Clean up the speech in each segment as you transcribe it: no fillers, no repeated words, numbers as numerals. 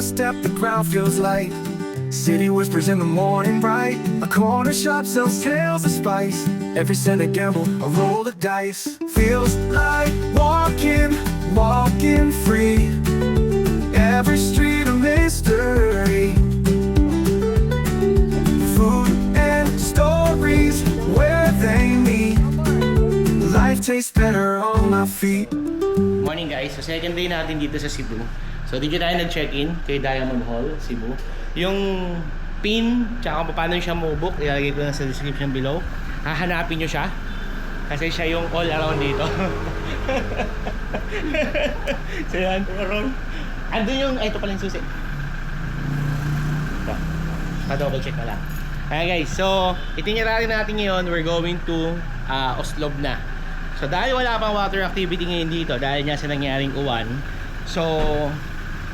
step, the ground feels light. City whispers in the morning bright. A corner shop sells tales of spice. Every cent a gamble, a roll of dice. Feels like walking free. Every street a mystery. Food and stories where they meet. Life tastes better on my feet. Morning guys, so second day natin dito sa Cebu. So dito tayo nag-check-in kay Diamond Hall, Cebu. Yung pin, tsaka kung paano siya mabuk, ilalagay ko na sa description below. Hahanapin nyo siya kasi siya yung all around dito. So yan, andun yung, ito pala yung susi. Ito, pa-double check na lang. Ayan guys, so itinirarin natin ngayon, we're going to Oslob na. So dahil wala pang water activity ngayon dito, dahil nga sa nangyaring uwan, so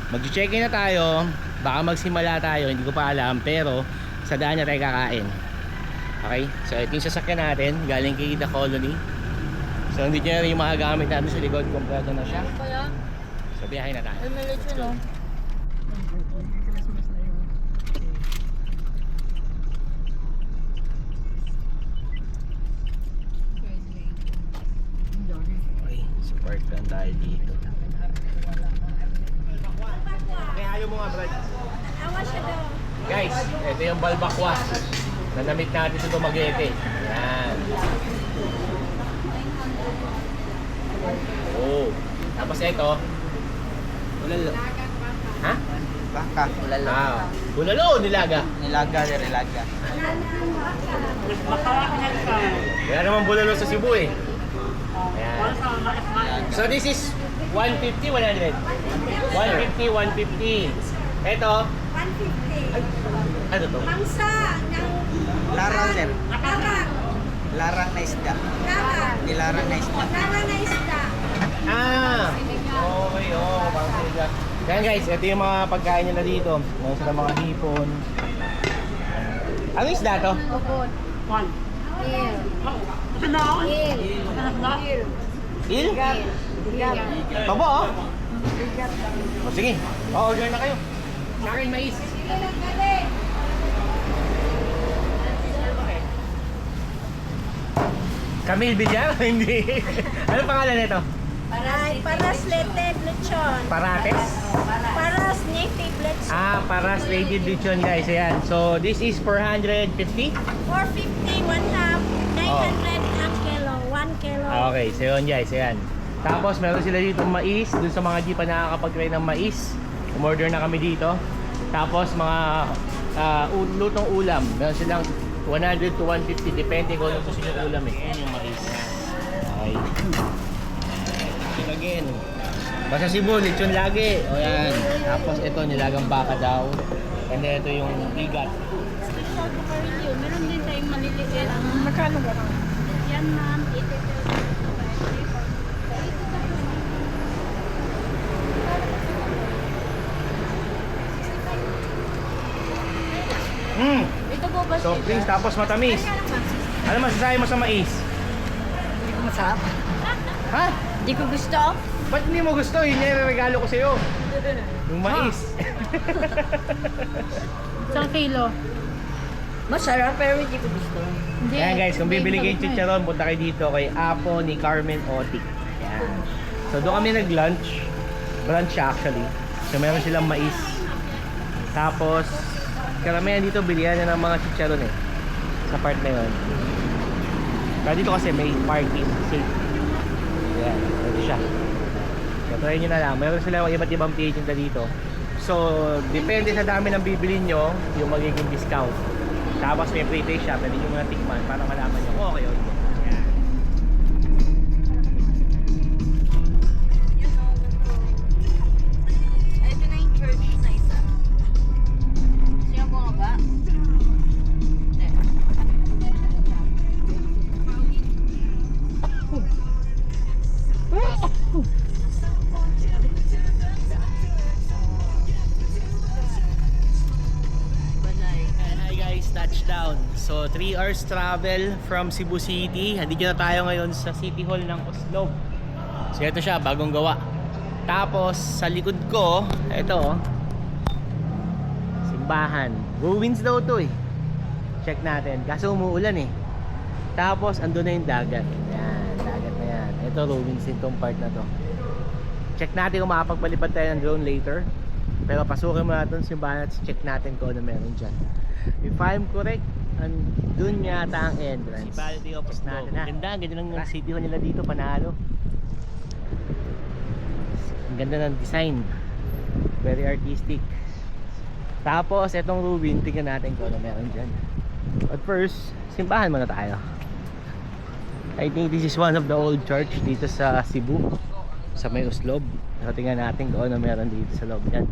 mag-check-in na tayo. Baka magsimula tayo, hindi ko pa alam, pero sa daan na tayo kakain. Okay, so ito yung sasakyan natin, galing kay The Colony. So hindi nyo na rin yung mga gamit natin sa likod, kompleto na siya. So biyahe na tayo. Let's go. Okay, support lang tayo dito. Okay, halo mo nga Brad. Guys, ito yung balbakwas na namit natin sa Dumaguete. Yan. Oh. Tapos ito. Bulalo. Ha? Baka, ulalo. Ah. Bulalo o nilaga? Nilaga, nilaga. Wala naman bulalo sa Cebu eh. Ayan. So this is 150, 100? 150, 150. Ito? 150. Ano to? Mangsa ng Larang, sir. larang. Larang na isda. Larang. Nilarang na isda. Larang na isda. Ah! Okay, oh. Parang yan guys, ito yung mga pagkain nila dito. Meron sila mga hipon. Ano isda to? Bukod. Il. Il. Il? Babo oh? O sige, order na kayo. Sa akin mais. Camille Villar? Hindi. Ano pangalan nito? Paras native lechon. Parates? Paras native lechon. Ah, Paras Native Lechon guys. Ayan. So this is 450? 450, 1 half. 900 a kilo. 1 kilo. Ah, okay, so yun guys, ayan. Tapos meron sila dito mais, dun sa mga di pa nakakapag-try ng mais. Umorder na kami dito. Tapos mga lutong ulam, meron silang 100 to 150, depende kung ano gusto nyo ulam eh. Ayan yung mais. Okay. Yun again. Basta Cebu, lechon lagi. O yan. Tapos ito, nilagang baka daw. And then ito yung bigat. Meron din tayong maliliit. Magkano ba? Yan ma'am, 80. Ito po ba So drinks, tapos matamis. Ano masasabi mo sa mais? Hindi ko masarap. Ha? Hindi ko gusto. Ba't hindi mo gusto? Yun yung regalo ko sa'yo. Yung mais. Isang kilo. Masarap pero hindi ko gusto. Hindi. Ayan guys, kung bibili kayong chicharon, punta kayo dito kay Apo ni Carmen Otik. Ayan. So doon kami nag-lunch. Brunch siya actually. So meron silang mais. Tapos, karamihan dito bilihan na ng mga chicharon eh. Sa part na yun. Kaya dito kasi may parking safe. Ayan, ito siya. So try nyo na lang. Meron silang iba't ibang tinda dito. So, depende sa dami ng bibili nyo, yung magiging discount. Tapos may free taste siya, pwede nyo muna tikman para malaman nyo kung okay o hindi. Ayan. Ito na yung church na isa. Siya po nga ba? Hi guys, touchdown. So 3 hours travel from Cebu City. Andito na tayo ngayon sa City Hall ng Oslob. So ito siya, bagong gawa. Tapos sa likod ko, ito simbahan. Ruins daw to eh. Check natin. Kaso umuulan eh. Tapos andun na yung dagat. Yan, dagat na yan. Ito ruins din tong part na to. Check natin kung makapagpalipad tayo ng drone later. Pero pasukin mo natin simbahan at check natin kung ano meron dyan. If I'm correct, dun yata ang entrance. Municipality Office natin ha. Ganda lang yung city hall nila dito, panalo. Ang ganda ng design. Very artistic. Tapos etong ruin, tingnan natin kung ano meron dyan. But first, simbahan muna tayo. I think this is one of the old church dito sa Cebu, sa may Uslob. So tingnan natin kung ano meron dito sa loob dyan.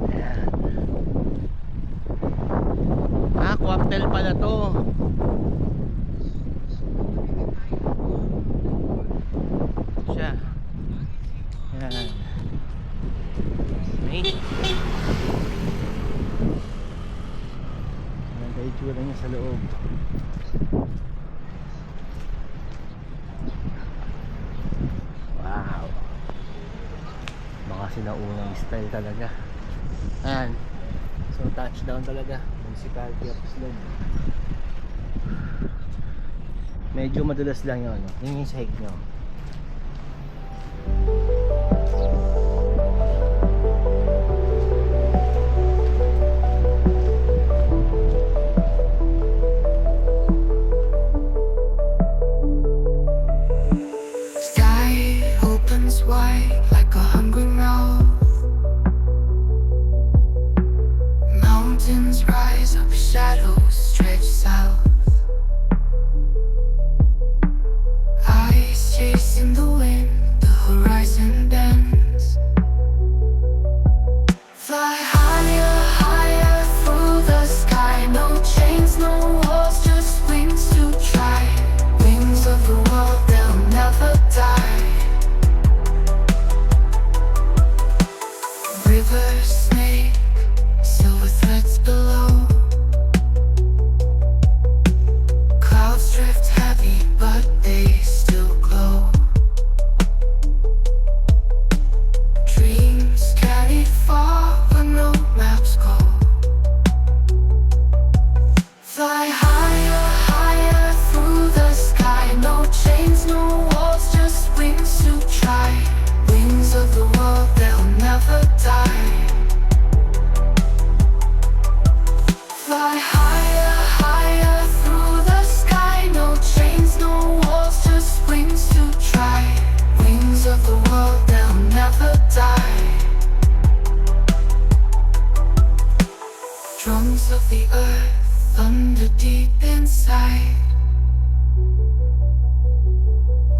Ayan. Cocktail pala to. Siya. Ayan. May ganda itsura niya sa loob. Wow, mga sinaunang style talaga. Ayan. So touchdown talaga, Municipality of Uslob. Medyo madulas lang yun, no? Yun yung sahig nyo. Sky opens wide like a hungry mouth. Mountains rise up, shadows stretch south. Eyes chasing the wind, the horizon bends. Fly higher, higher through the sky. No chains, no walls, just wings to try. Wings of the world, they'll never die. Rivers snake, silver threads below. Clouds drift heavy, but they still glow. Dreams carried far where no maps go. Fly higher, higher through the sky. No chains, no walls, just wings to try. Wings of the world, they'll never die. Fly higher, higher through the sky. No chains, no walls, just wings to try. Wings of the world, they'll never die. Drums of the earth, thunder deep inside.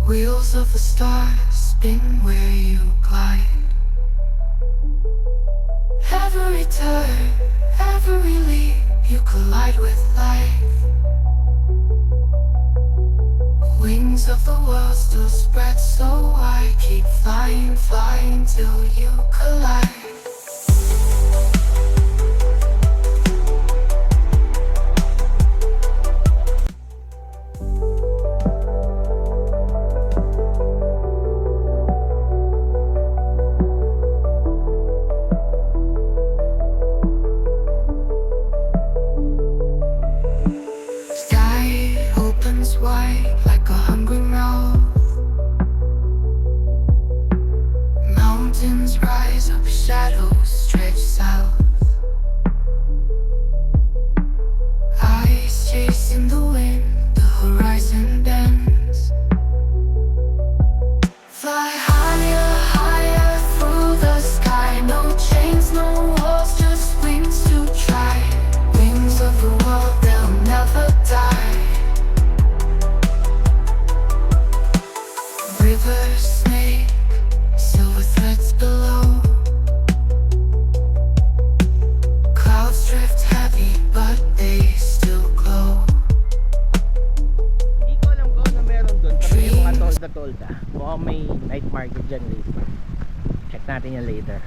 Wheels of the stars spin where you glide. Every turn, every leap, you collide with life. Wings of the world still spread so wide. Keep flying, flying till you collide. Sky opens wide like a hungry mouth. Mountains rise up, shadows stretch south. Eyes chasing the wind, the horizon bends. Fly higher, higher through the sky. No chains, no walls, just wings to try. Wings of the world, they'll never die. Rivers snake, silver threads below. Clouds drift heavy, but they still glow. Hindi ko alam kung ano meron doon. Pero may mga tolda-tolda. Mukhang may night market dyan later. Check natin yan later.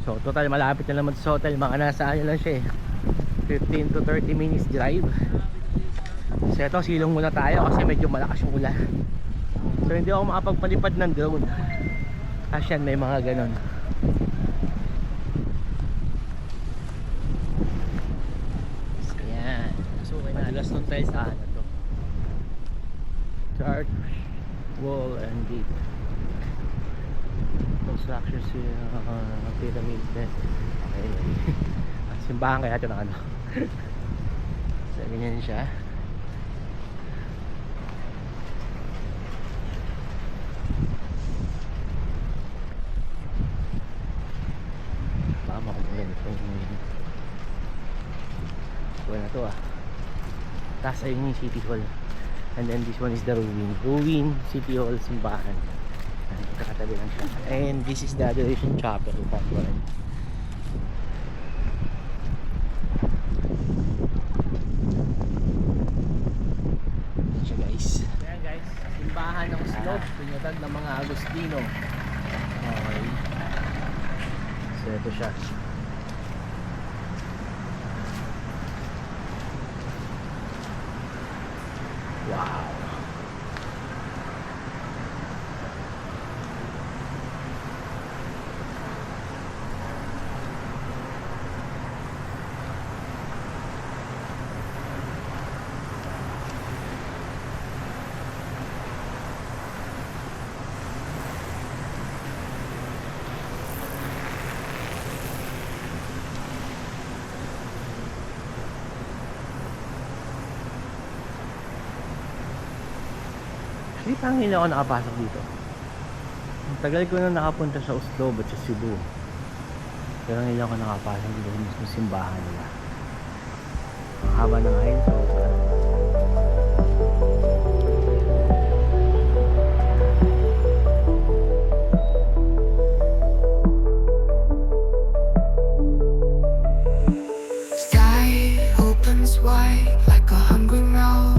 So total malapit na naman sa hotel. Mga nasa ano lang siya eh, 15 to 30 minutes drive. So eto, silong muna tayo kasi medyo malakas yung ulan. So hindi ako makapagpalipad ng drone. As yan, may mga ganon. tayo sa ano to. Church, wall, and gate. Construction pyramid din. Okay. Simbahan kaya ito ng ano. So, ganyan siya. Baka makumulan itong wala na to ah. Tapos ayun yung City Hall. And then this one is the Ruin City Hall simbahan. Kakatabi lang siya. And this is the Adoration Chapel. Siya guys. Ayan guys, simbahan ng slope. Pinyatag ng mga Agustino. Okay. So ito siya. Wow. Hindi parang hindi ako nakapasok dito. Ang tagal ko na nakapunta sa Oslo at sa Cebu. Pero hindi ako nakapasok dito sa mismo simbahan nila. Ang haba ng aisle sa Oslo. Sky opens wide like a hungry mouth.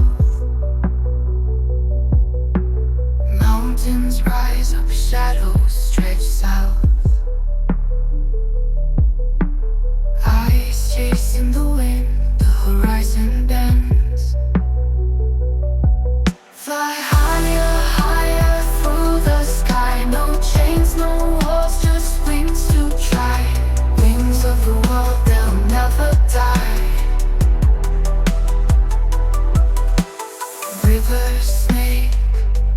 Mountains rise up, shadows stretch south. Eyes chasing the wind, the horizon bends. Fly higher, higher through the sky. No chains, no walls, just wings to try. Wings of the world, they'll never die. Rivers snake,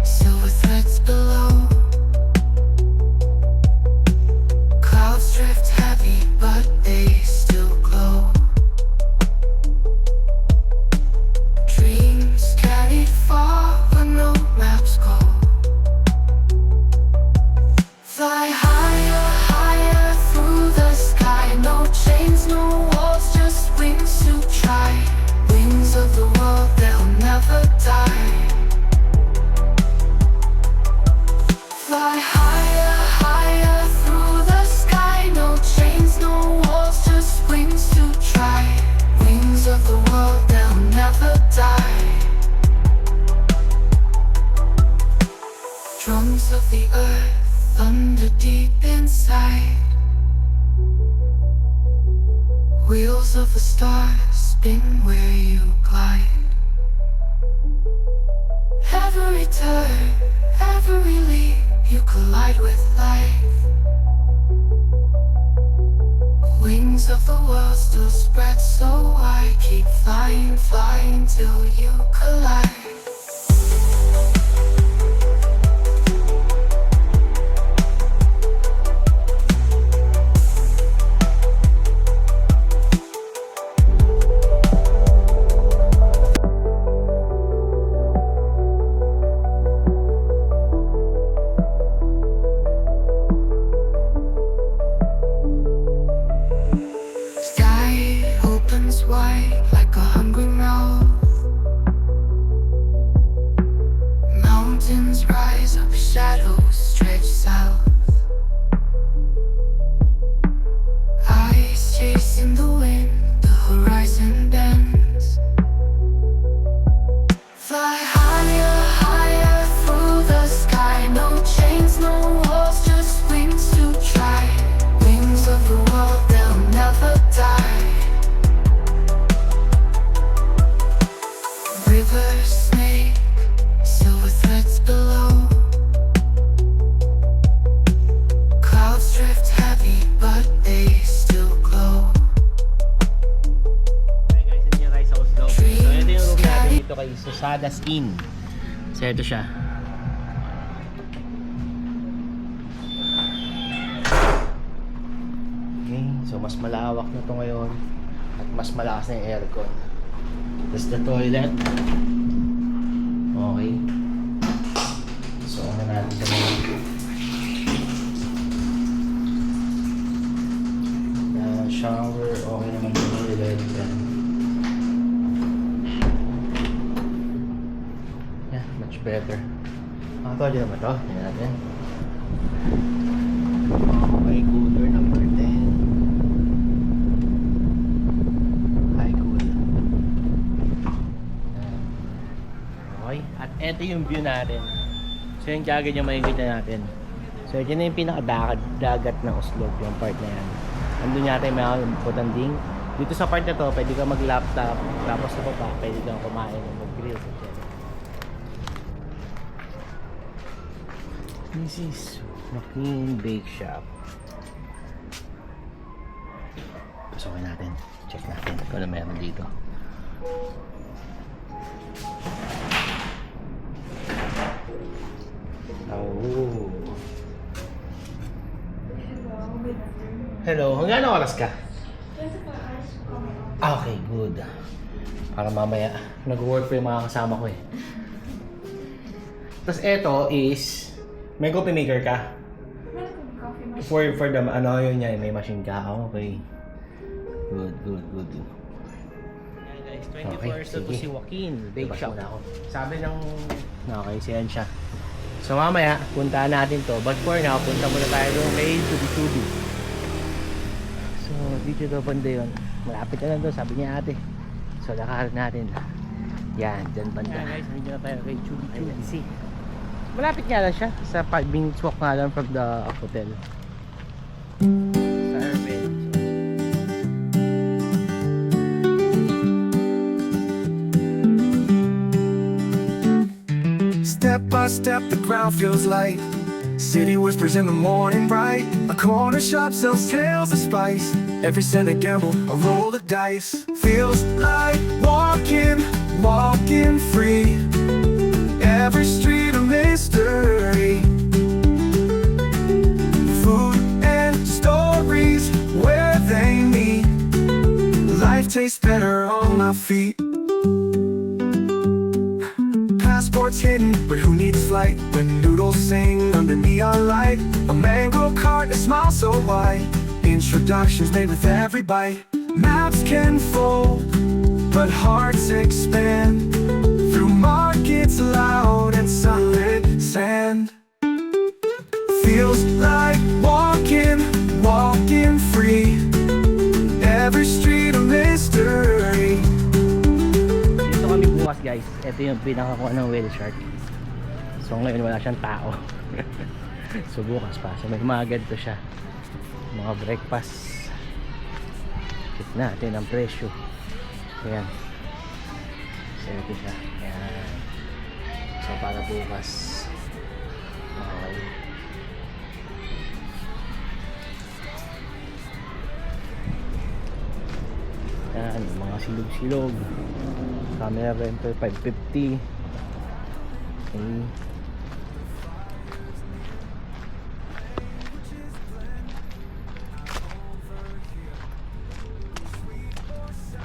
silver threads below. Clouds drift heavy, but they still glow. Dreams carried far where no maps go. Fly higher, higher through the sky. No chains, no walls, just wings to try. Wings of the world, they'll never die. Fly higher, higher through the sky. No chains, no walls, just wings to try. Wings of the world, they'll never die. Drums of the earth, thunder deep inside. Wheels of the stars spin where you glide. Every turn, every leap, you collide with life. Wings of the world still spread so wide. Keep flying, flying till you collide. Sky opens wide like a hungry mouth. Mountains rise up, shadows stretch south. Eyes chasing the wind, the horizon bends. Fly higher, higher through the sky. No chains, no walls, just wings to try. Wings of the world, they'll never die. dito kay Susadas Inn. So ito siya. Okay, so mas malawak na to ngayon at mas malakas na yung aircon. Tapos the toilet. Okay. So ano natin sa mga shower, okay naman yung toilet. Yeah, much better. Toilet naman to. Tingnan natin. Okay, cooler number 10. High cool. Okay, at eto yung view natin. So yung kagad yung makikita natin. So yun na yung pinakadagat ng Oslo, yung part na yan. Andun yata yung mga putanding. Dito sa part na to, pwede ka mag-laptop. Tapos sa baba, pwede kang kumain o mag-grill. This is Joaquin Bake Shop. Pasokin natin. Check natin kung ano meron dito. Oh. Hello, hanggang oras ka? Okay, good. Para mamaya, nag-work pa yung mga kasama ko eh. Tapos eto is, may coffee maker ka? For the, ano yun yan, may machine ka? Okay. Good. Yeah guys, 24 hours na to si Joaquin Bake Shop. Sabi ng, okay, siyan siya. So mamaya, puntahan natin to. But for now, punta muna tayo doon kay Tubi-Tubi. So, dito daw banda yun. Malapit na lang doon, sabi niya ate. So, lakaran natin. Yan, dyan banda. Yeah, guys, hindi na tayo kay Tubi-Tubi. Malapit nga lang siya. Sa 5 minutes walk nga lang from the hotel. Sa Irvine. Step by step, the ground feels light. City whispers in the morning bright. A corner shop sells tales of spice. Every cent a gamble, a roll of dice. Feels like walking free. Every street a mystery. Food and stories where they meet. Life tastes better on my feet. Passports hidden, but who needs flight? When noodles sing under neon light. A mango cart, a smile so wide. Introductions made with every bite. Maps can fold, but hearts expand. Through markets loud and sunlit sand. Feels like walking free. Every street a mystery. Dito kami bukas guys. Ito yung pinakakuha ng whale shark. So ngayon wala siyang tao. So bukas pa. So may mga ganito siya. Mga breakfast. Check natin ang presyo. Ayan. So ito siya. Ayan. So para bukas. Okay. Ayan. Mga silog-silog. Camera rental 550. Okay.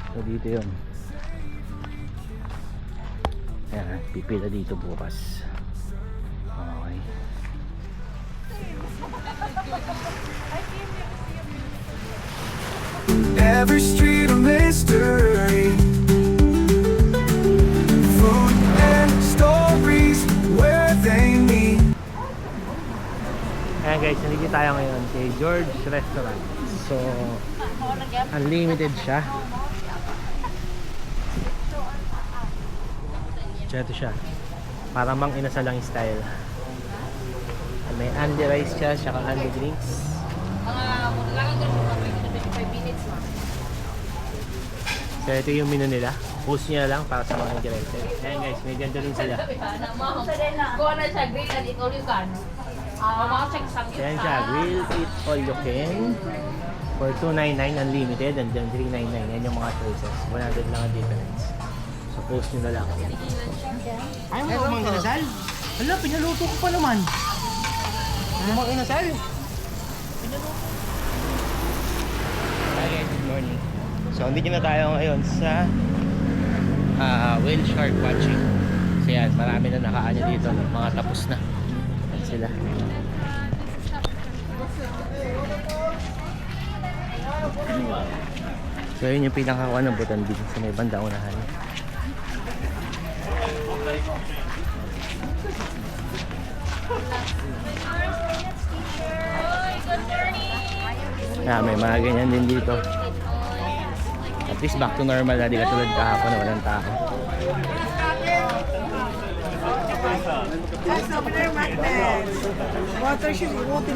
So dito yun. Ayan, pipila dito bukas. Okay. Every street a mystery. Food and stories where they meet. Ayan guys, nandito tayo ngayon kay George Restaurant. So, unlimited siya. So, ito siya. Para mang inasalang style. May Andy rice siya, saka Andy drinks. So, ito yung menu nila. Post nyo lang para sa mga interested. Ayan guys, may ganda rin sila. Kuha na siya, grill and eat all you can. Ayan siya, grill, eat all you can. For $299 unlimited and then $399. Yan yung mga choices. 100 lang ang difference. So Sa post nyo na lang. Ayaw mo kumang inasal? Hala, pinaluto ko pa naman. Kumang inasal? Pinaluto. Hi guys, good morning. So, andito na tayo ngayon sa whale shark watching. So yan, marami na nakaano dito. Mga tapos na. Yan sila. So yun yung pinakakuha ng Butanding sa may banda unahan. May mga ganyan din dito. At least back to normal na, di katulad kahapon na walang tao. Water shoes, water,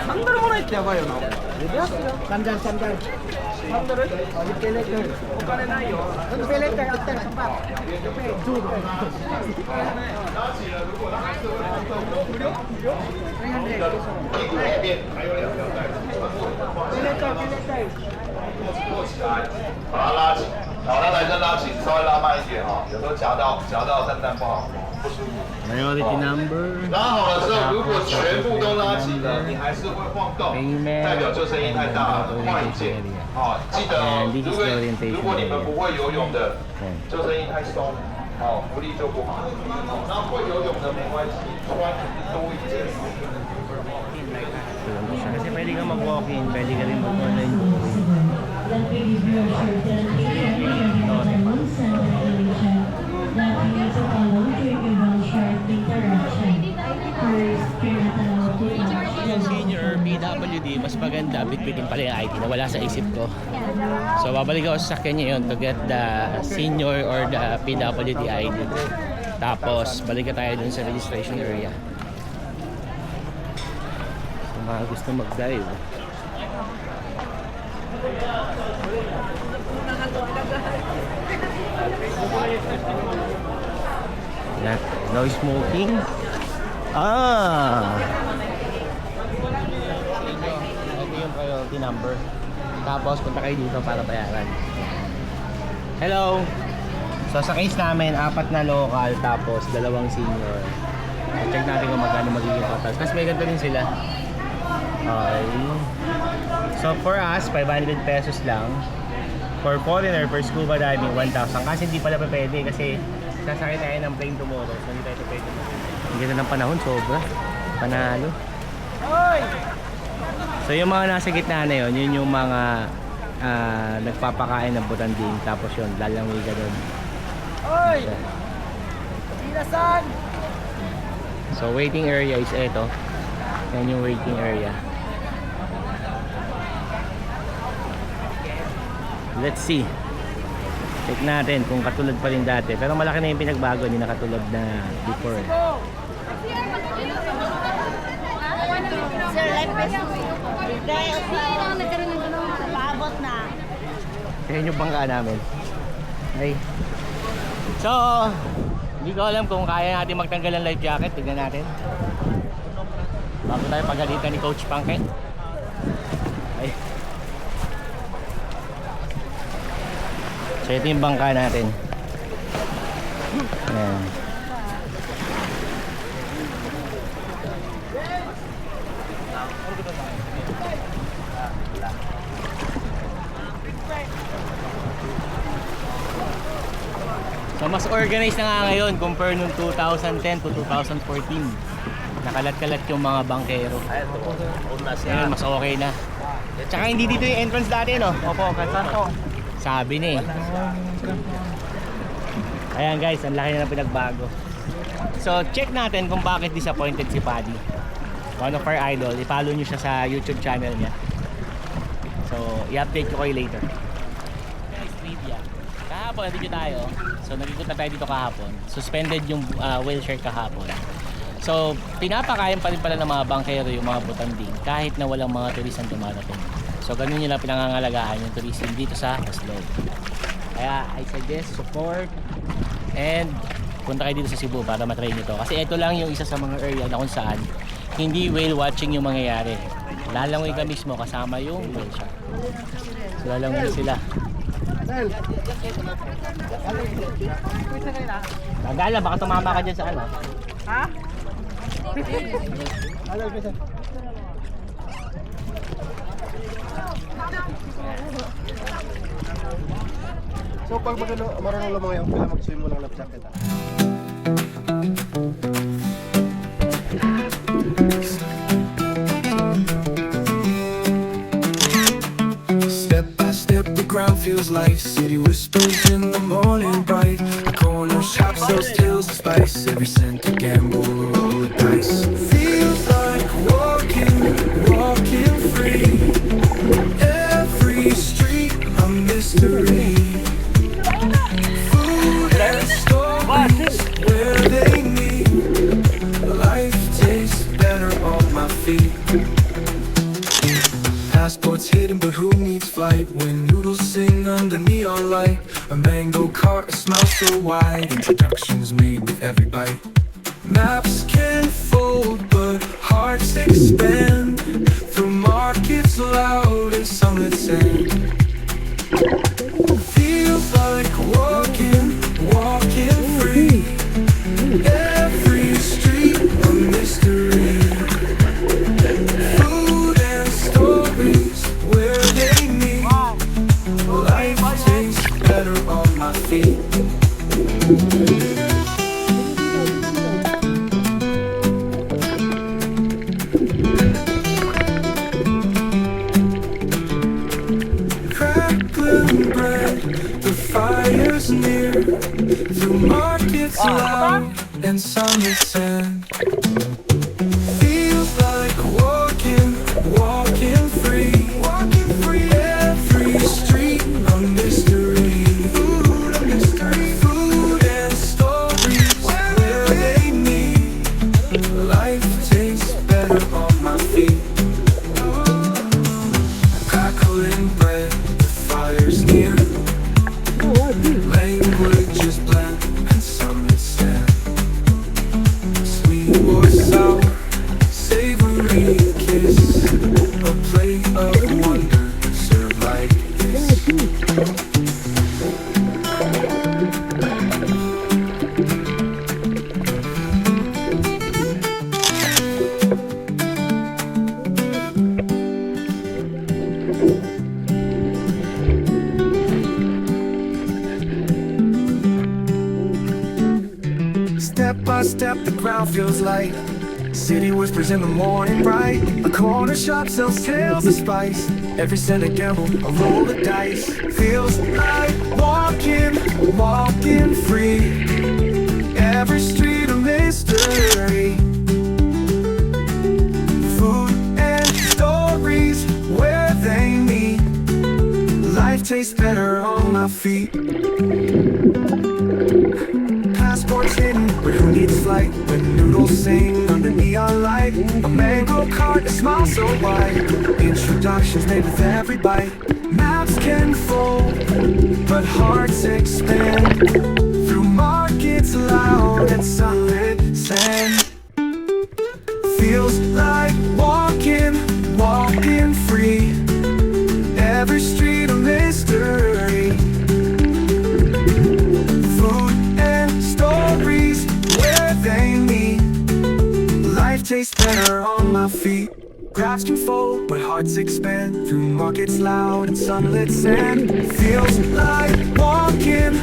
상대를 뭐라 했다고요? 쌈장 쌈장. 상대를 어디 펠레트? 오빠네 나요. 어디 펠레트 어때?把它拉紧，好，那来再拉紧，稍微拉慢一点哈，有时候夹到蛋蛋不好，不舒服。 Priority number. 拉好了之后，如果全部都拉紧了，你还是会晃动，代表救生衣太大了，换一件。好，记得哦，如果你们不会游泳的，救生衣太松，好，浮力就不好。那会游泳的没关系，穿多一件。 Kasi pwede ka mag-walk-in, pwede ka rin mag-online booking. Yung senior PWD, mas maganda bitbitin pala yung ID na wala sa isip ko. So babalik ako sa kanya yun to get the senior or the PWD ID. Tapos balik ka tayo dun sa registration area. Mga gusto mag-dive. No smoking. Ito yung priority number. Tapos punta kayo dito para bayaran. Hello. So sa case namin, 4 na local tapos 2 senior. Check natin kung magkano magiging total. Kasi may ganito din sila. Okay. So for us, 500 pesos lang. For foreigner, for scuba diving, 1,000. Kasi hindi pala pa pwede kasi sasakay tayo ng plane tomorrow. So hindi tayo pwede. Ang ganda ng panahon, sobra. Panalo. So yung mga nasa gitna na yun, yun yung mga nagpapakain ng Butanding. Tapos yun, lalangoy ka doon. Oy! Sinasan! So waiting area is ito. Yan yung waiting area. Let's see. Check natin kung katulad pa rin dati. Pero malaki na yung pinagbago, hindi na katulad na before. Sir, life best. Dahil lang nagkaroon ng gano'n, paabot na. Yan yung bangka namin. Ay. So, hindi ko alam kung kaya natin magtanggal ng life jacket. Tignan natin. Bago tayo pagalitan ni Coach Pangke. Ay. So ito yung bangka natin. Ayan. So mas organized na nga ngayon compare nung 2010 to 2014. Nakalat-kalat yung mga bangkero. Ngayon mas okay na. Tsaka hindi dito yung entrance dati, no? Opo, kansan po. Sabi na eh. Ayan guys, ang laki na ng pinagbago. So check natin kung bakit disappointed si Paddy. One of our idol. I-follow nyo siya sa YouTube channel niya. So i-update ko kayo later. Guys, trivia. Kahapon, nandito tayo. So nag-ikot na tayo dito kahapon. Suspended yung whale shark kahapon. So pinapakain pa rin pala ng mga bangkero yung mga Butanding kahit na walang mga turistang dumarating. So ganun nila pinangangalagaan yung tourism dito sa Oslo. Kaya I suggest support and punta kayo dito sa Cebu para matry nyo to. Kasi ito lang yung isa sa mga area na kung saan hindi whale watching yung mangyayari. Lalangoy ka mismo kasama yung whale shark. So lalangoy sila. Magala, baka tumama ka dyan sa ano. Ha? So pag marunong lumangoy ang pila, mag-swim mo lang life jacket. Step by step, the ground feels like city whispers in the morning bright. A corner shop sells tales of spice. Every cent a gamble, a roll of dice. Feels like walking free. Every street a mystery. Food and stories where they meet. Life tastes better on my feet. Passports hidden, but who needs flight? When noodles sing under neon light. A mango cart, a smile so wide. Introductions made with every bite. Maps can fold, but hearts expand. Through markets loud and sunlit sand. Feels like walking free. Every street a mystery. Food and stories where they meet. Life tastes better on my feet. Crackling bread, the fire's near. Through markets loud and sunlit sand. Feels like walking free. Every street a mystery. Food and stories where they meet. Life tastes better on my feet. Crackling bread, the fire's near. Languages blend and sunlit sand. Sweet or sour, savory kiss. A plate of wonder served like this. Step by step, the ground feels light. City whispers in the morning bright. A corner shop sells tales of spice. Every cent a gamble, a roll of dice. Feels like walking free. Every street a mystery. Food and stories where they meet. Life tastes better on my feet. Passports hidden, but who needs flight? When noodles sing under neon light. A mango cart, a smile so wide. Introductions made with every bite. Maps can fold, but hearts expand. Through markets loud and sunlit sand. Feels like walking free. Every street a mystery. Food and stories where they meet. Life tastes better on my feet. Crowds can fold, but hearts expand. Through markets loud and sunlit sand. Feels like walking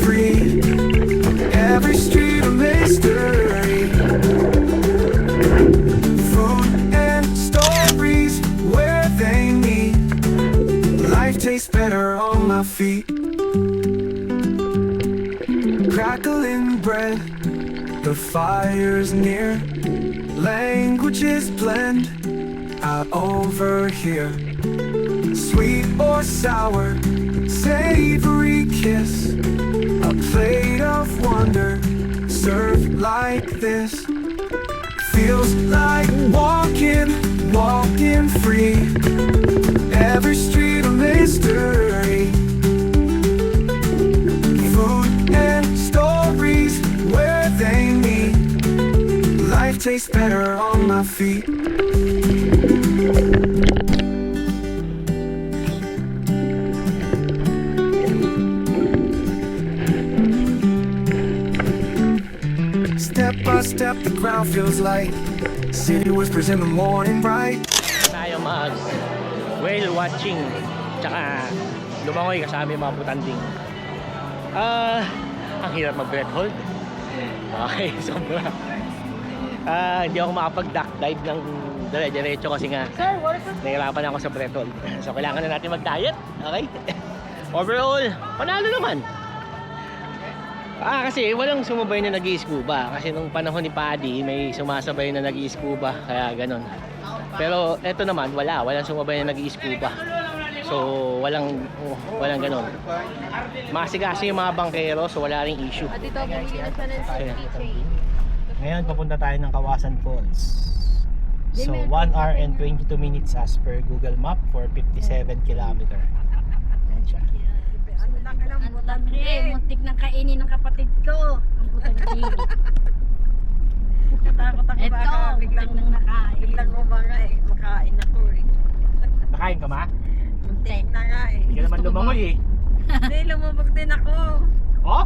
free. Every street a mystery. Food and stories where they meet. Life tastes better on my feet. Crackling bread, the fire's near. Languages blend out over here. Sweet or sour, savory kiss. A plate of wonder served like this. Feels like walking free. Every street a mystery. Food and stories taste better on my feet. Step by step, the ground feels light. City whispers in the morning bright. Tayo mag whale watching. Tsaka lumangoy kasama yung mga putanding. Ang hirap mag-breath hold. Okay, sobra. Hindi ako makapag-duck dive ng dire-diretso kasi nga nahirapan ako sa breath hold. So kailangan na natin mag-diet. Okay? Overall, panalo naman. Kasi walang sumabay na nag-i-scuba. Kasi nung panahon ni Paddy, may sumasabay na nag-i-scuba. Kaya ganun. Pero eto naman, walang sumabay na nag-i-scuba. So, walang ganun. Masigasig yung mga bangkero, so wala ring issue. Dito, bumili pa ng keychain. Ngayon, papunta tayo ng Kawasan Falls. So, 1 hour and 22 minutes as per Google Map for 57 kilometer. Ayan siya. Ang butanding, muntik na kainin ng kapatid ko. Ang butanding. Natakot ako Ito, baka muntik nang nakain. biglang umanga eh. Makain ako eh. Nakain ka ma? Muntik na nga eh. Hindi ka naman lumangoy eh. Hindi, lumubog din ako. Oh?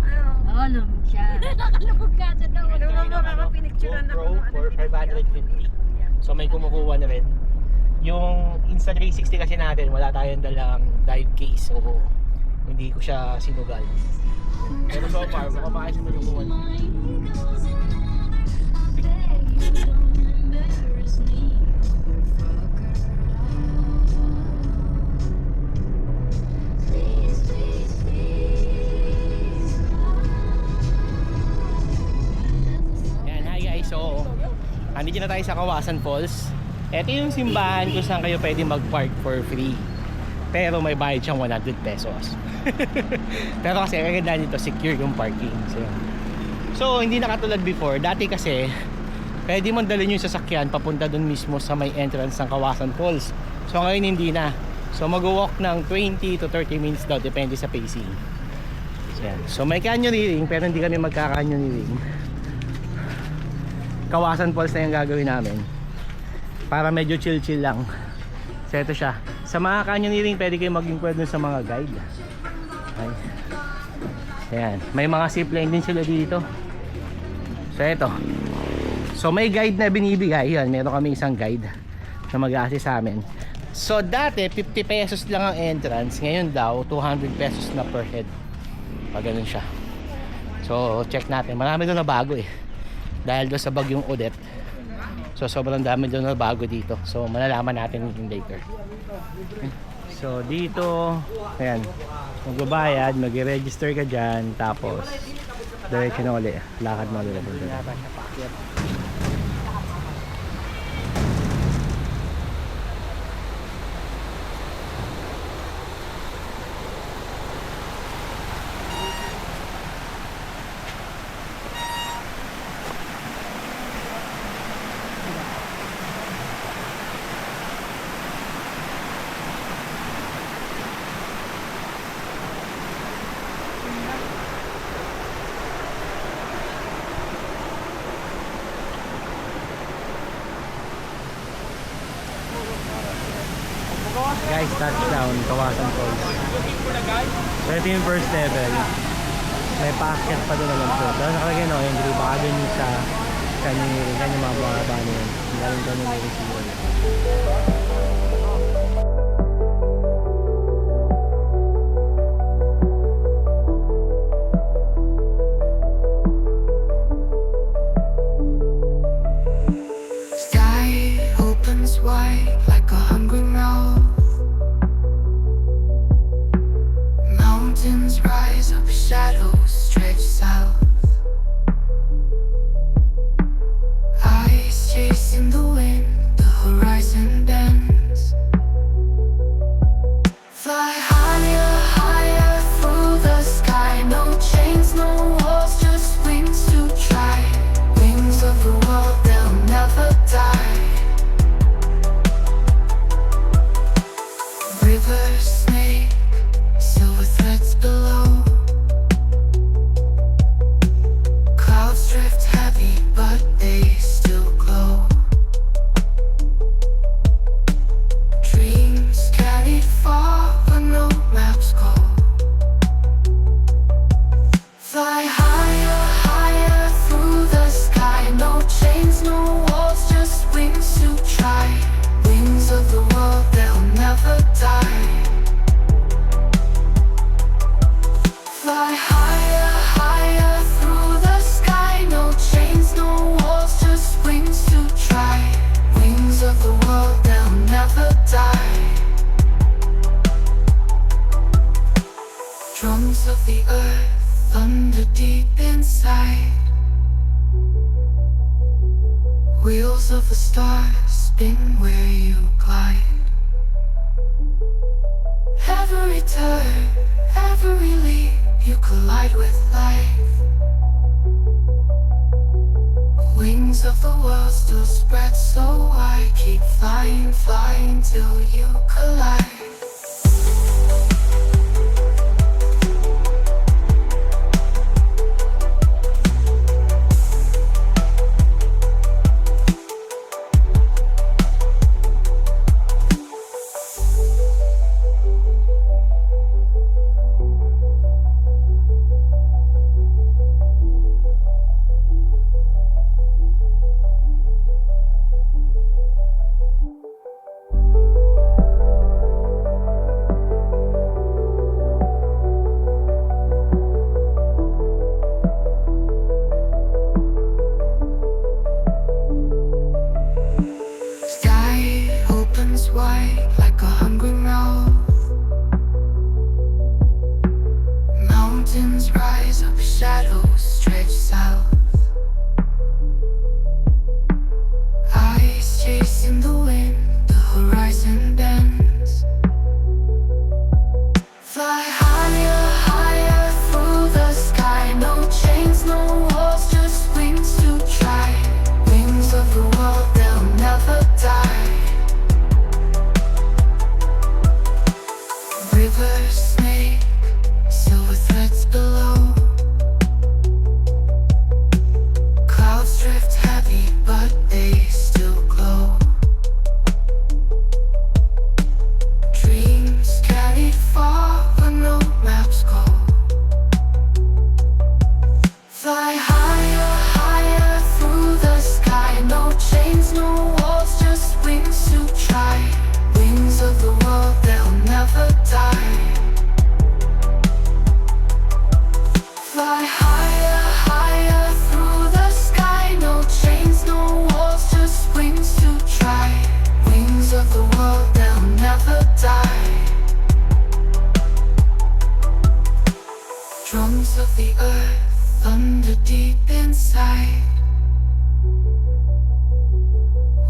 Oo, lumog siya. Nakalubog ka sa daw. Lumubog ako, pinicturean ako. GoPro for 550. So may kumukuha na rin. Yung Insta360 kasi natin, wala tayong dalang dive case. So hindi ko siya sinugal. Pero so far, baka maayos mo yung kuha. Yan, hi guys. So, andito na tayo sa Kawasan Falls. Ito yung simbahan kung saan kayo pwede mag-park for free. Pero may bayad siyang 100 pesos. Pero kasi kaganda nito, secure yung parking. So hindi na katulad before. Dati kasi pwede mong dalhin yung sasakyan papunta dun mismo sa may entrance ng Kawasan Falls. So ngayon hindi na. So mag-walk ng 20 to 30 minutes daw, depende sa pacing. So may canyoneering pero hindi kami magka-canyoneering. Kawasan Falls na yung gagawin namin para medyo chill lang. So ito siya. Sa mga canyoneering pwede kayo mag-inquire dun sa mga guide. Ayan. May mga zipline din sila dito. So ito. So may guide na binibigay. Yan, meron kami isang guide na mag-a-assist sa amin. So dati 50 pesos lang ang entrance. Ngayon daw 200 pesos na per head. Pag ganun siya. So check natin. Marami doon na bago eh. Dahil doon sa bagyong Odette. So sobrang dami doon na bago dito. So malalaman natin later. So dito, ayan, magbabayad, mag-register ka dyan, tapos diretso na ulit, lakad mo ulit. Guys, touchdown, Kawasan Falls. So ito yung first level. May paakyat pa doon naman po. Tapos nakalagay no, Andrew, baka doon yung sa canyoneering. Yan yung mga bumaba na yun. Galing canyoneering siguro. Sky opens wide like a hungry mouth. Mountains rise up, shadows stretch south. Eyes chasing the wind, the horizon bends. Wheels of the stars spin where you glide. Every turn, every leap, you collide with life. Wings of the world still spread so wide. Keep flying, flying till you collide. Sky opens wide like a hungry mouth. Mountains rise up, shadows stretch south. Eyes chasing the wind, the horizon bends. Fly higher, higher through the sky. No chains, no walls, just wings to try. Wings of the world, they'll never die. Rivers snake, silver threads below. Clouds drift heavy, but they still glow. Dreams carried far where no maps go. Fly higher, higher through the sky. No chains, no walls, just wings to try. Wings of the world, they'll never die. Fly higher, higher through the sky. No chains, no walls, just wings to try. Wings of the world, they'll never die. Drums of the earth, thunder deep inside.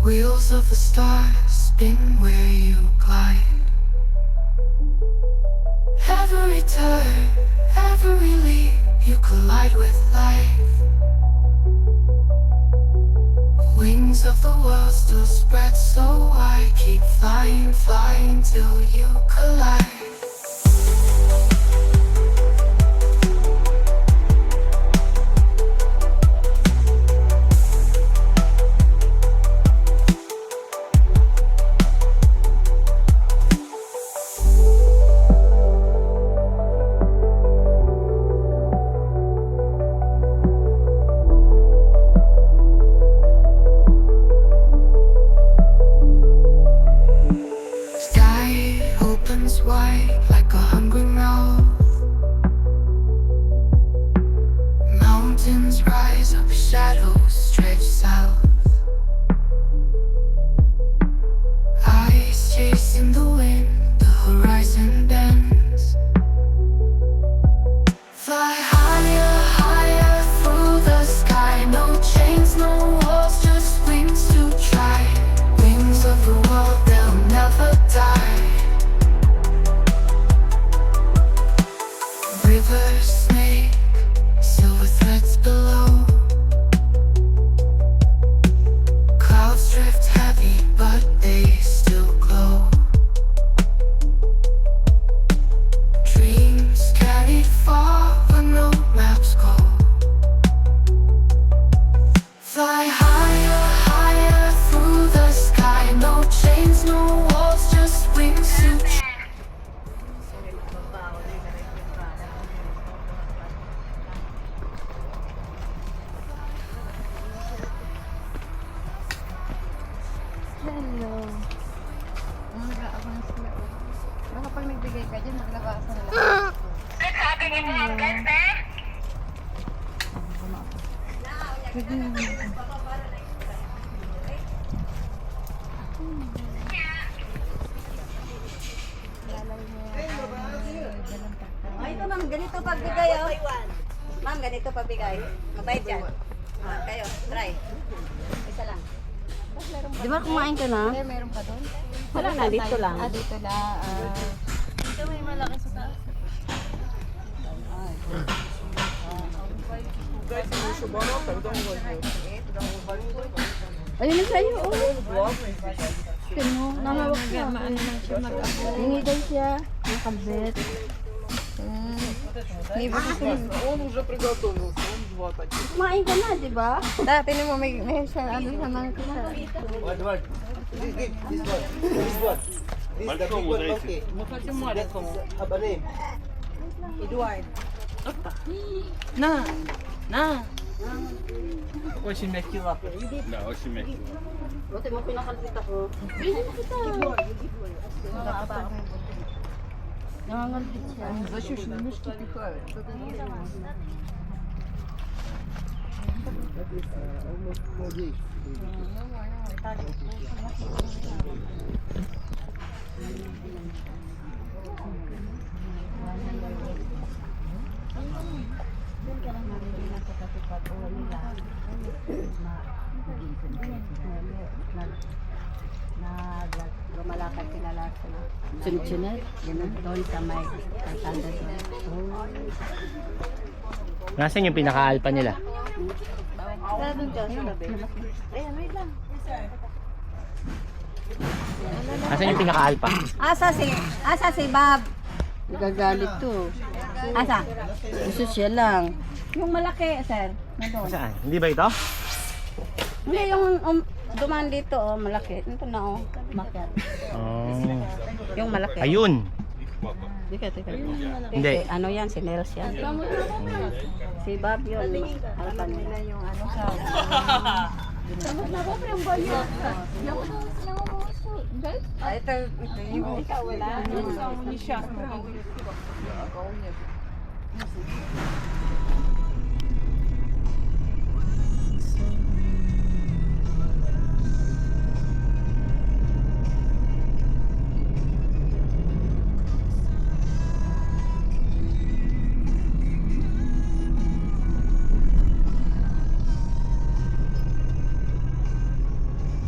Wheels of the stars spin where you glide. Every turn, every leap, you collide with life. Wings of the world still spread so wide. Keep flying, flying till you collide. Sky opens wide like a hungry mouth. Mountains rise up, shadows stretch south. Eyes chasing the wind, the horizon bends. Fly higher, higher through the sky. No chains, no walls, just wings to try. Wings of the world, they'll never die. Rivers snake, silver threads below. Clouds drift heavy, but they still glow. Dreams carried far where no maps go. Fly higher, higher through the sky. No chains, no walls, just wings to try. Hello. Ang nag-aabang sila. Baka pag nagbigay ka dyan, maglabasa na lang. Ay, ito ma'am, ganito pagbigay oh. Ma'am, ganito pagbigay. Mabait yan. Ah, kayo, try. Isa lang. Di ba kumain ka na? Meron pa doon? Wala na, dito lang. Dito lang. Dito may malaki sa taas. Ayun na sa'yo, oh. Tingnan mo, nangawak siya. Maano lang siya mag-ako. Hingi daw siya. Nakabit. Kumain ka na, di ba? Dati mo may siya ano sa mga kita. Buti mo pinakalpit ako. Nangangalpit siya. Lumalakad sila lahat sila. Sunod-sunod. Ganun, doon sa may kalsada doon. Nasaan yung pinaka-alpha nila? Nasaan yung pinaka-alpha? Asa si Bob? Nagagalit to. Asa? Gusto siya lang. Yung malaki, sir. Nandun. Saan? Hindi ba ito? Hindi, yung dumaan dito, oh, malaki. Ito na, oh. Makyat. Oh. Yung malaki. Ayun. Teka. Hindi. Ano yan? Si Nels yan. Si Bob yun. Alpan nila yung ano sa... Ito yung... Ikaw wala.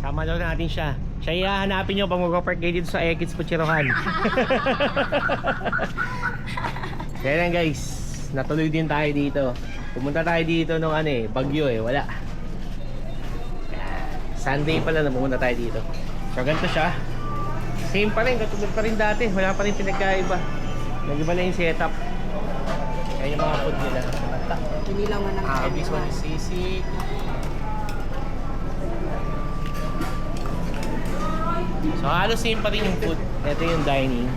Sama daw natin siya. Siya ihahanapin nyo pag mag-park kayo dito sa Ekits Puchirohan. Kaya lang guys, natuloy din tayo dito. Pumunta tayo dito nung bagyo wala. Sunday pala na pumunta tayo dito. So ganito siya. Same pa rin, katulad pa rin dati. Wala pa rin pinagkaiba. Nag-iba na yung setup. Kaya yung mga food nila. Kinilawan ng This one is sisig. So halos same pa rin yung food. Ito yung dining.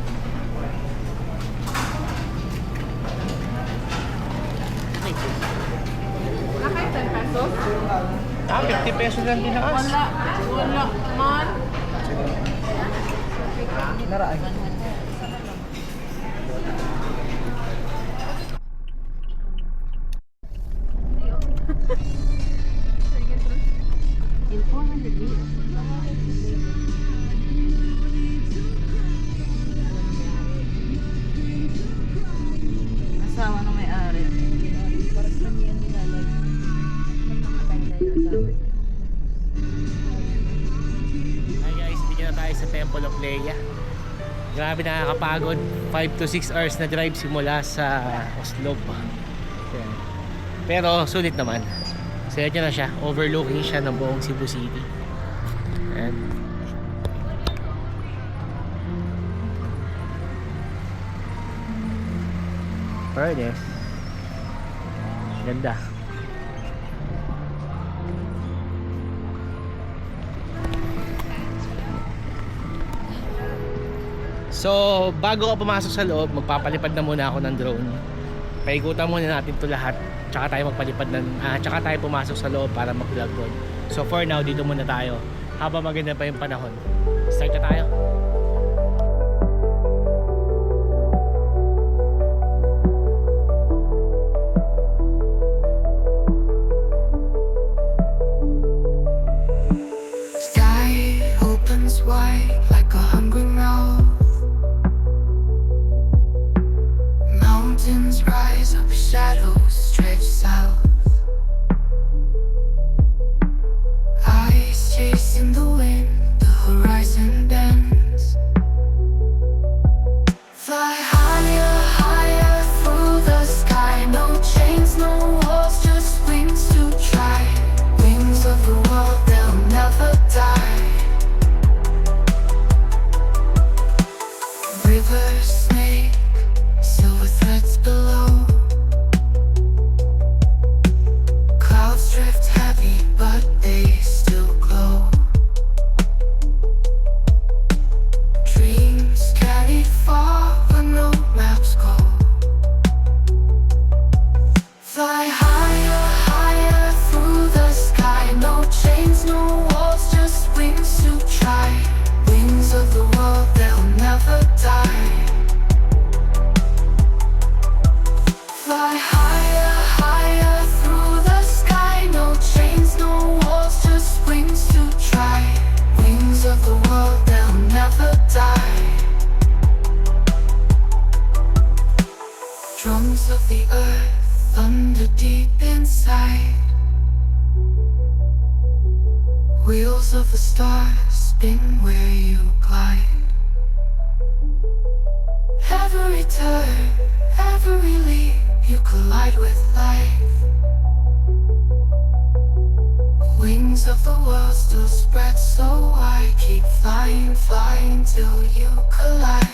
Wala kayo 10 pesos? 50 pesos lang tinakas. Wala man. Naraan. In 400 meters. Asawa ng may-ari. Para sa kanya nila, like, nagmamatay na yung asawa. Hi guys, hindi na tayo sa Temple of Leia. Grabe nakakapagod. 5 to 6 hours na drive simula sa Oslo. Ayan. Pero sulit naman. Saya na siya. Overlooking siya ng buong Cebu City. Ayan. Fairness. Ganda. So, bago ako pumasok sa loob, magpapalipad na muna ako ng drone. Paikutan muna natin 'to lahat. Tsaka tayo tsaka tayo pumasok sa loob para mag-vlog doon. So, for now, dito muna tayo. Habang maganda pa yung panahon. Start na tayo. Sky opens wide like a hungry mouth. Mountains rise up, shadows stretch south. Eyes chasing the inside. Wheels of the stars spin where you glide. Every turn, every leap, you collide with life. Wings of the world still spread so wide. Keep flying, flying till you collide.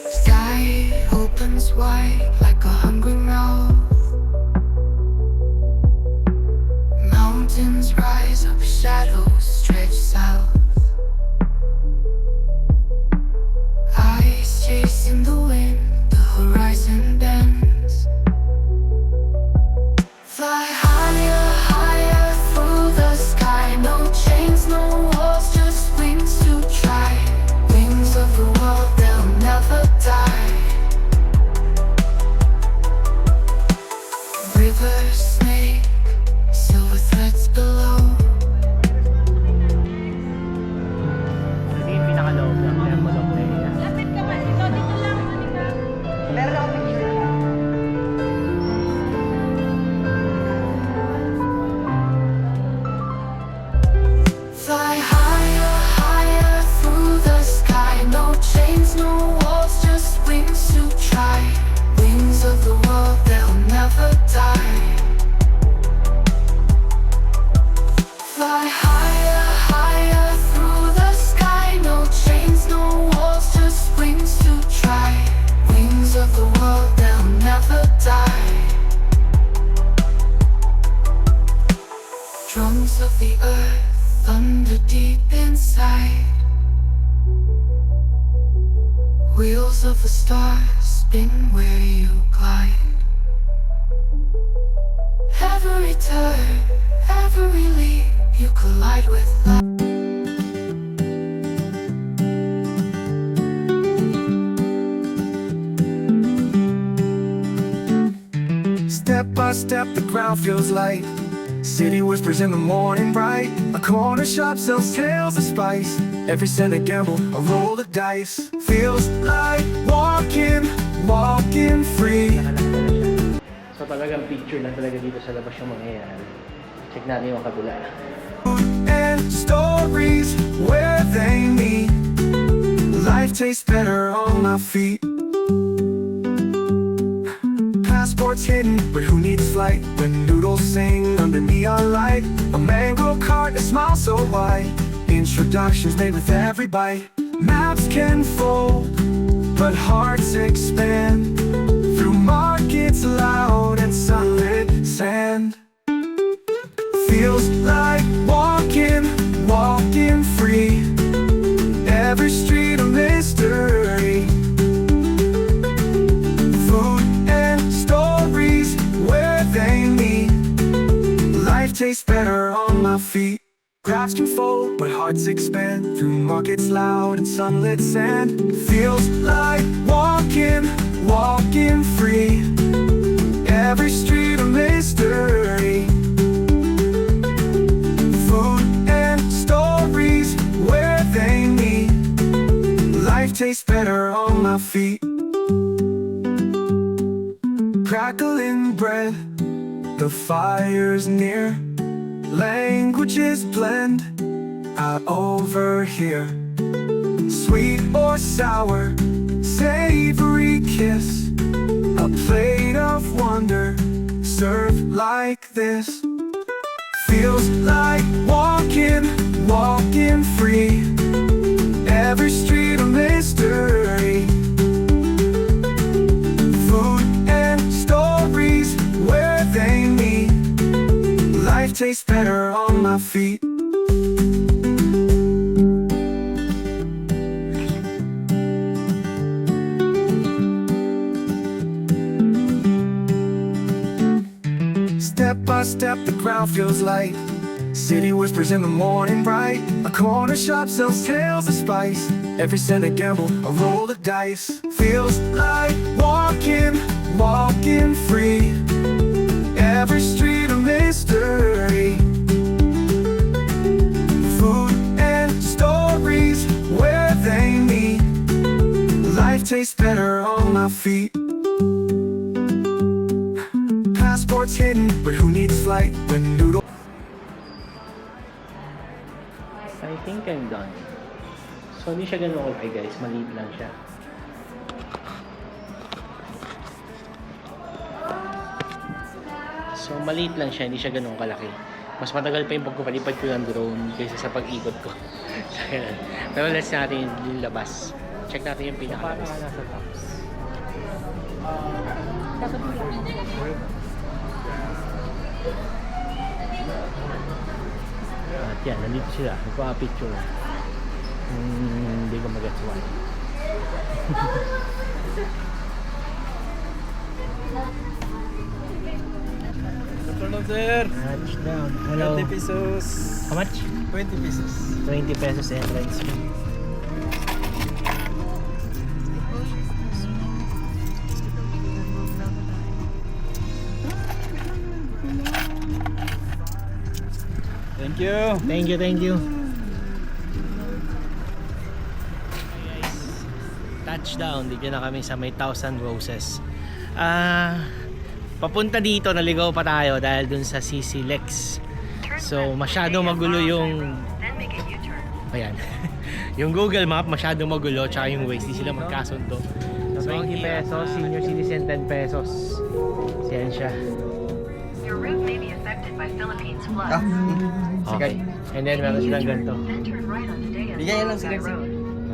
Sky opens wide like a hungry mouth. Mountains rise up, shadows stretch south. Eyes chasing the wind, the horizon bends. Fly higher, higher through the sky. No chains, no walls, just wings to try. Wings of the world, they'll never die. Rivers snake, silver threads below. Hindi yung pinakaloob ng temple of Leia. Lapit ka man. Ikaw dito lang. Halika. Fly higher, higher through the sky. No chains, no walls, just wings to try. Wings of the world, they'll never die. Fly higher, higher through the sky. No chains, no walls, just wings to try. Wings of the world, they'll never die. Drums of the earth, thunder deep inside. Wheels of the stars spin where you glide. Every turn, every leap, you collide with life. Step by step, the ground feels light. City whispers in the morning bright. A corner shop sells tales of spice. Every cent a gamble, a roll of dice. Feels like walking, walking free. So talagang picture na talaga dito sa labas yung mangyayari. Check natin yung kabila. And stories where they meet. Life tastes better on my feet. Passports hidden, but who needs flight? When noodles sing under neon light. A mango cart, a smile so wide. Introductions made with every bite. Maps can fold, but hearts expand. Through markets loud and sunlit sand. Feels like walking, walking free. Every street a mystery. Food and stories where they meet. Life tastes better on my feet. Crowds can fold, but hearts expand. Through markets loud and sunlit sand. Feels like walking, walking free. Every street a mystery. Food and stories where they meet. Life tastes better on my feet. Crackling bread, the fire's near. Languages blend, I overhear. Sweet or sour, savory kiss. A plate of wonder, served like this. Feels like walking, walking free. Every street a mystery. Food and stories where they meet. Life tastes better on my feet. Step by step, the ground feels light. City whispers in the morning bright. A corner shop sells tales of spice. Every cent a gamble, a roll of dice. Feels like walking free. Every street a mystery. Food and stories where they meet. Life tastes better on my feet. Passports hidden, but who needs flight when noodle? I think I'm done. So, hindi siya ganun okay guys. Maliit lang siya. So, maliit lang siya. Hindi siya ganun kalaki. Mas matagal pa yung pagpapalipad ko ng drone kaysa sa pag-ikot ko. So, ganun. Pero let's natin yung labas. Check natin yung pinakalabas. Nasa tops. At yan, nandito sila. Nagpa-picture. Hindi ko mag-gets why. Afternoon, sir. Touchdown. Hello. 20 pesos. How much? 20 pesos. 20 pesos entrance fee. Thank you. Thank you, thank you. Touchdown, dito na kami sa may Thousand Roses. Papunta dito, naligaw pa tayo dahil dun sa CC Lex. So, masyado magulo yung... Ayan. Yung Google Map, masyado magulo, tsaka yung Waze, di sila magkasundo. So, 20 pesos, senior citizen 10 pesos. Siyan siya. Your route may be affected by Philippines floods. Okay. And then, meron silang ganito. Then turn right on Tadea Bigyan lang Sky sige. Road.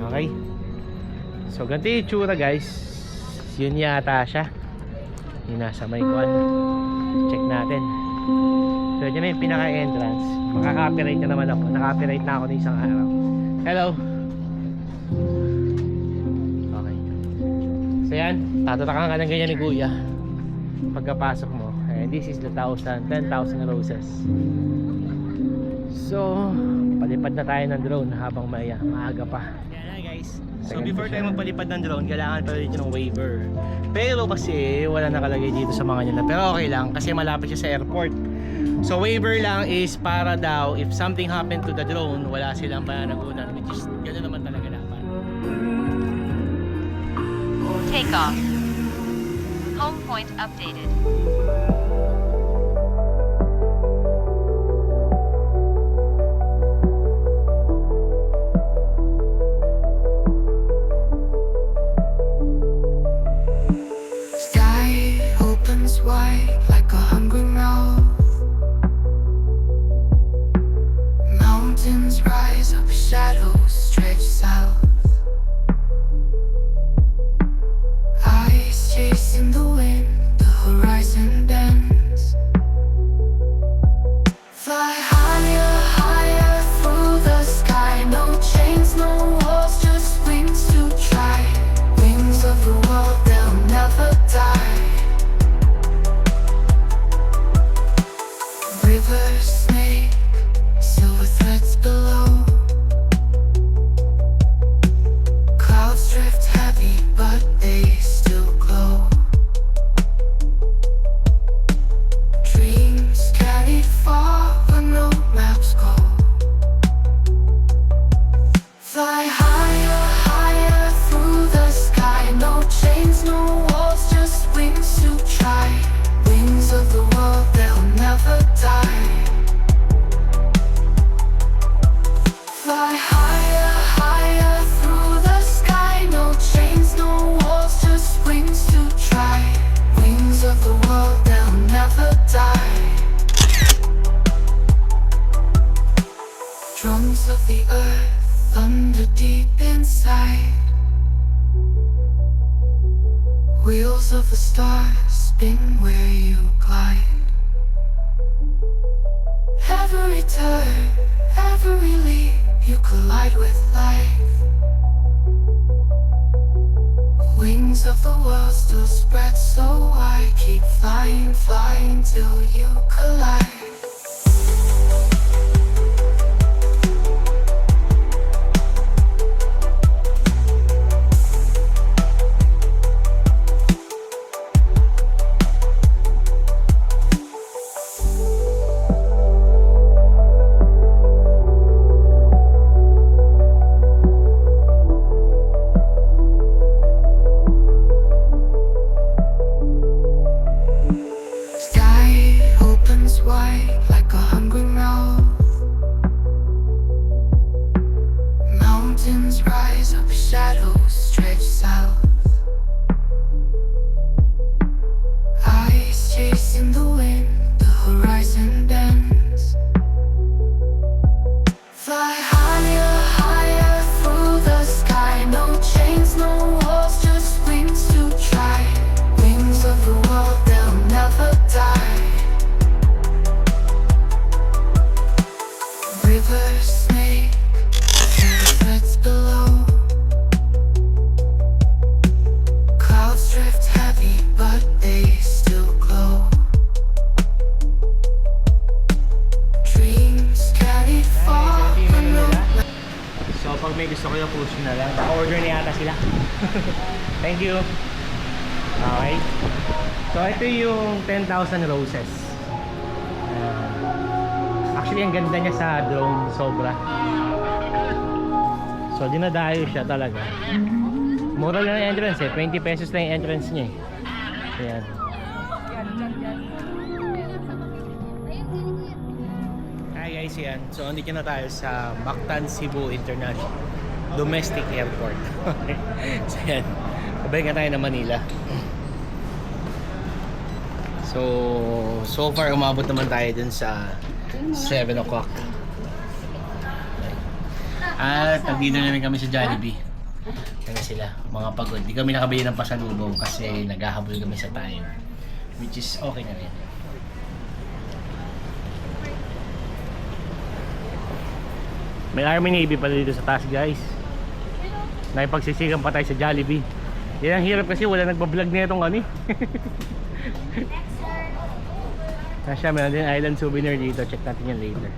Okay. So, ganito yung itsura guys. Yun yata siya. Yung nasa may kuwan. Check natin. So, yun na yung pinaka-entrance. Makaka-copyright na naman ako. Naka-copyright na ako ng isang araw. Hello. Okay. So, yan. Tatatakan ka ng ganyan ni Kuya. Pagkapasok mo. And this is the 10,000 roses. So, palipad na tayo ng drone habang maaga pa. Yan na guys. So before tayo magpalipad ng drone, kailangan pa rin ng waiver. Pero kasi wala nakalagay dito sa mga nila. Pero okay lang kasi malapit siya sa airport. So waiver lang is para daw if something happened to the drone, wala silang pananagunan, which is gano'n naman talaga dapat. Take off. Home point updated. Sky opens wide like a hungry mouth. Mountains rise up, shadows stretch south. Eyes chasing the wind, the horizon bends. Fly higher, higher through the sky. No chains, no walls, just wings to try. Wings of the world, they'll never die. Rivers snake, silver threads below. Clouds drift heavy, but they still glow. Dreams carried far where no maps go. Fly higher, higher through the sky. No chains, no walls, just wings to try. Wings of the world, they'll never die. Fly higher, higher through the sky. No chains, no walls, just wings to try. Wings of the world, they'll never die. Drums of the earth, thunder deep inside. Wheels of the stars spin where you glide. Every turn, every leap, you collide with life. Wings of the world still spread so wide. Keep flying, flying till you collide. Mountains rise up, shadows stretch south. Eyes chasing the wind, the horizon bends. Fly higher, higher through the sky. No chains, no walls, just wings to try. Wings of the world, they'll never die. Rivers snake, threads below. Clouds drift heavy, but they still glow. Dreams carried far. So pag may gusto kayo, push na lang. Order na yata sila. Thank you. Okay. So ito yung 10,000 roses. Actually ang ganda niya sa drone, sobra. So dinadayo siya talaga. Mura lang ang entrance eh, 20 pesos lang yung entrance niya eh. Ayan. Hi guys, yan. So andito na tayo sa Mactan Cebu International Domestic Airport. So yan, pabalik na tayo ng Manila. So far umabot naman tayo dun sa 7 o'clock. At nagdito namin kami sa Jollibee. Kaya sila, mga pagod. Di kami nakabili ng pasalubong kasi naghahabol kami sa time. Which is okay na rin. May Army Navy pala dito sa taas guys. Nakipagsisikan pa tayo sa Jollibee. Yan ang hirap kasi wala nagbablog na itong ano eh. Nasya, meron din island souvenir dito. Check natin yan later.